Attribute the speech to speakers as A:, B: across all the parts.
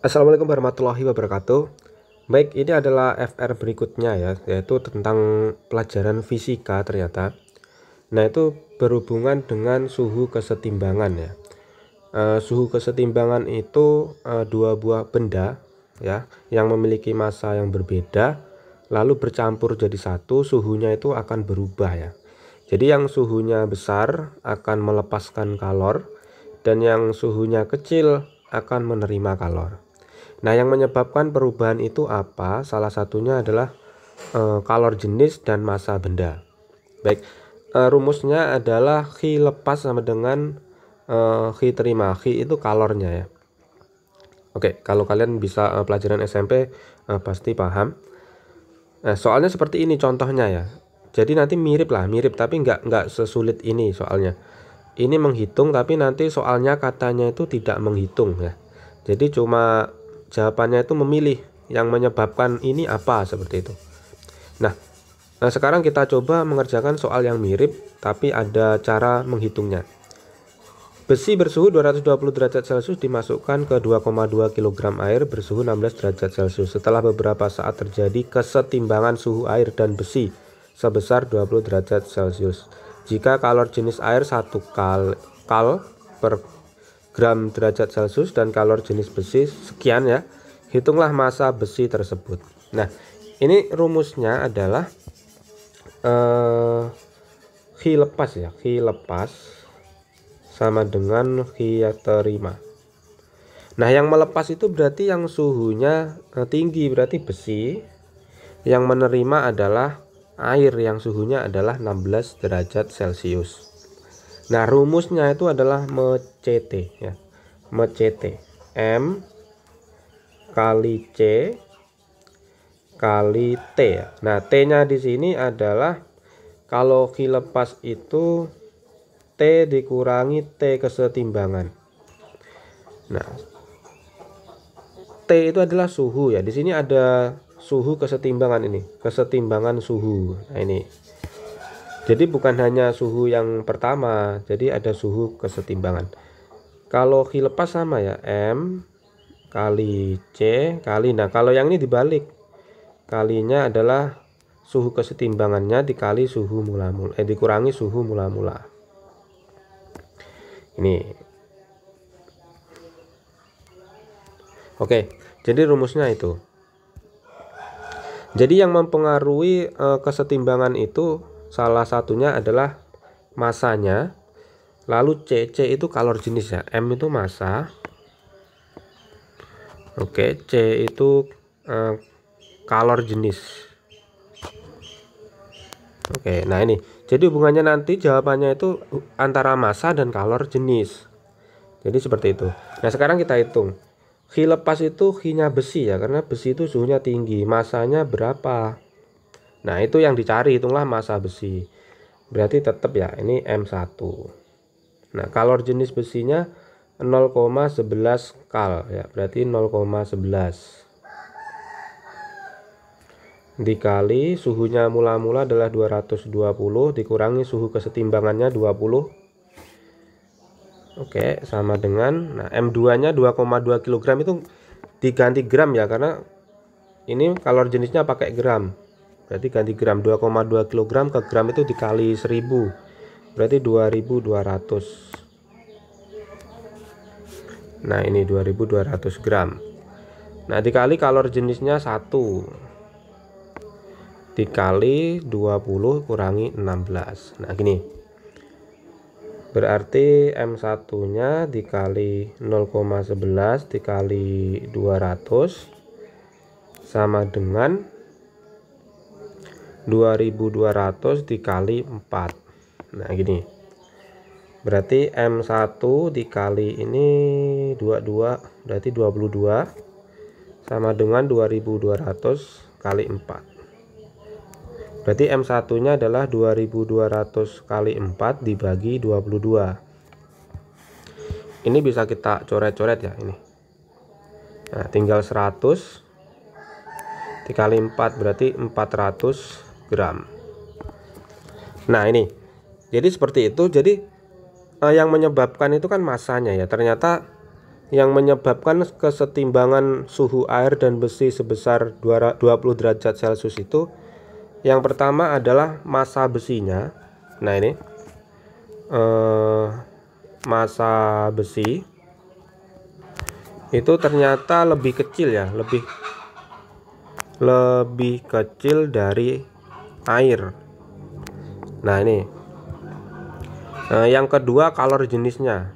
A: Assalamualaikum warahmatullahi wabarakatuh. Baik, ini adalah FR berikutnya ya, yaitu tentang pelajaran fisika ternyata. Nah, itu berhubungan dengan suhu kesetimbangan ya. Suhu kesetimbangan itu dua buah benda ya, yang memiliki massa yang berbeda, lalu bercampur jadi satu, suhunya itu akan berubah ya. Jadi yang suhunya besar akan melepaskan kalor, dan yang suhunya kecil akan menerima kalor. Nah, yang menyebabkan perubahan itu apa? Salah satunya adalah kalor jenis dan massa benda. Baik, rumusnya adalah Q lepas sama dengan Q terima. Q itu kalornya ya. Oke, kalau kalian bisa pelajaran SMP pasti paham. Nah, soalnya seperti ini contohnya ya. Jadi nanti mirip tapi nggak sesulit ini soalnya. Ini menghitung, tapi nanti soalnya katanya itu tidak menghitung ya. Jadi cuma jawabannya itu memilih yang menyebabkan ini apa, seperti itu. Nah, sekarang kita coba mengerjakan soal yang mirip tapi ada cara menghitungnya. Besi bersuhu 220 derajat Celcius dimasukkan ke 2,2 kg air bersuhu 16 derajat Celcius. Setelah beberapa saat terjadi kesetimbangan suhu air dan besi sebesar 20 derajat Celcius. Jika kalor jenis air 1 kal per gram derajat Celcius dan kalor jenis besi sekian ya, hitunglah massa besi tersebut. Nah, ini rumusnya adalah Q lepas ya, Q lepas sama dengan Q terima. Nah, yang melepas itu berarti yang suhunya tinggi, berarti besi. Yang menerima adalah air yang suhunya adalah 16 derajat Celcius. Nah, rumusnya itu adalah MCT ya. MCT M kali C kali T ya. Nah, T-nya di sini adalah kalau Q lepas itu T dikurangi T kesetimbangan. Nah, T itu adalah suhu ya. Di sini ada suhu kesetimbangan ini, kesetimbangan suhu. Nah, ini. Jadi bukan hanya suhu yang pertama, jadi ada suhu kesetimbangan. Kalau Q lepas sama ya, M kali C kali, nah kalau yang ini dibalik, kalinya adalah suhu kesetimbangannya dikali suhu mula-mula, dikurangi suhu mula-mula. Ini. Oke, jadi rumusnya itu. Jadi yang mempengaruhi kesetimbangan itu salah satunya adalah massanya. Lalu C itu kalor jenis ya. M itu massa. Oke, C itu kalor jenis. Oke, nah ini. Jadi hubungannya nanti jawabannya itu antara massa dan kalor jenis. Jadi seperti itu. Nah, sekarang kita hitung. Q lepas itu Q-nya besi ya, karena besi itu suhunya tinggi. Massanya berapa? Nah, itu yang dicari, hitunglah massa besi. Berarti tetap ya, ini M1. Nah, kalor jenis besinya 0,11 kal ya, berarti 0,11 dikali suhunya mula-mula adalah 220 dikurangi suhu kesetimbangannya 20. Oke, sama dengan, nah M2 nya 2,2 kg itu diganti gram ya, karena ini kalor jenisnya pakai gram, berarti ganti gram. 2,2 kg ke gram itu dikali 1000, berarti 2200. Nah, ini 2200 gram. Nah, dikali kalor jenisnya 1 dikali 20 kurangi 16. Nah, gini. Berarti M1 nya dikali 0,11 dikali 200 sama dengan 2200 dikali 4. Nah, gini. Berarti M1 dikali ini 22, berarti 22 sama dengan 2200 kali 4. Berarti M1 nya adalah 2200 kali 4 dibagi 22. Ini bisa kita coret-coret ya ini. Nah, tinggal 100 dikali 4 berarti 400 gram. Nah, ini. Jadi seperti itu. Jadi yang menyebabkan itu kan massanya ya. Ternyata yang menyebabkan kesetimbangan suhu air dan besi sebesar 20 derajat Celcius itu, yang pertama adalah massa besinya. Nah ini massa besi itu ternyata lebih kecil ya, lebih kecil dari air. Nah ini yang kedua kalor jenisnya.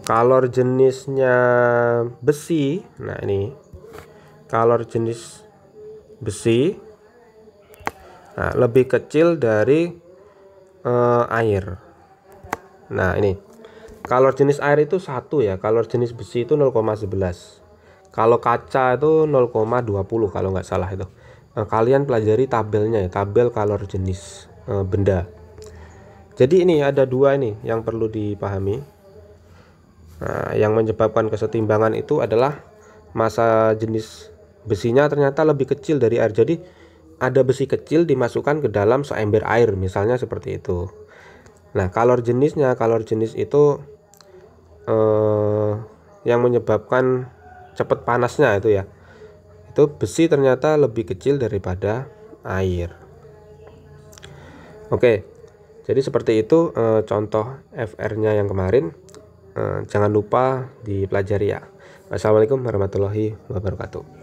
A: Kalor jenisnya besi. Nah ini kalor jenis besi lebih kecil dari air. Nah ini kalor jenis air itu 1 ya, kalor jenis besi itu 0,11, kalau kaca itu 0,20 kalau nggak salah itu. Kalian pelajari tabelnya ya, tabel kalor jenis benda. Jadi ini ada dua ini yang perlu dipahami. Nah, yang menyebabkan kesetimbangan itu adalah massa jenis besinya ternyata lebih kecil dari air. Jadi ada besi kecil dimasukkan ke dalam seember air, misalnya seperti itu. Nah, kalor jenis itu yang menyebabkan cepat panasnya itu ya, itu besi ternyata lebih kecil daripada air. Oke, jadi seperti itu contoh FR-nya yang kemarin. Jangan lupa dipelajari ya. Wassalamualaikum warahmatullahi wabarakatuh.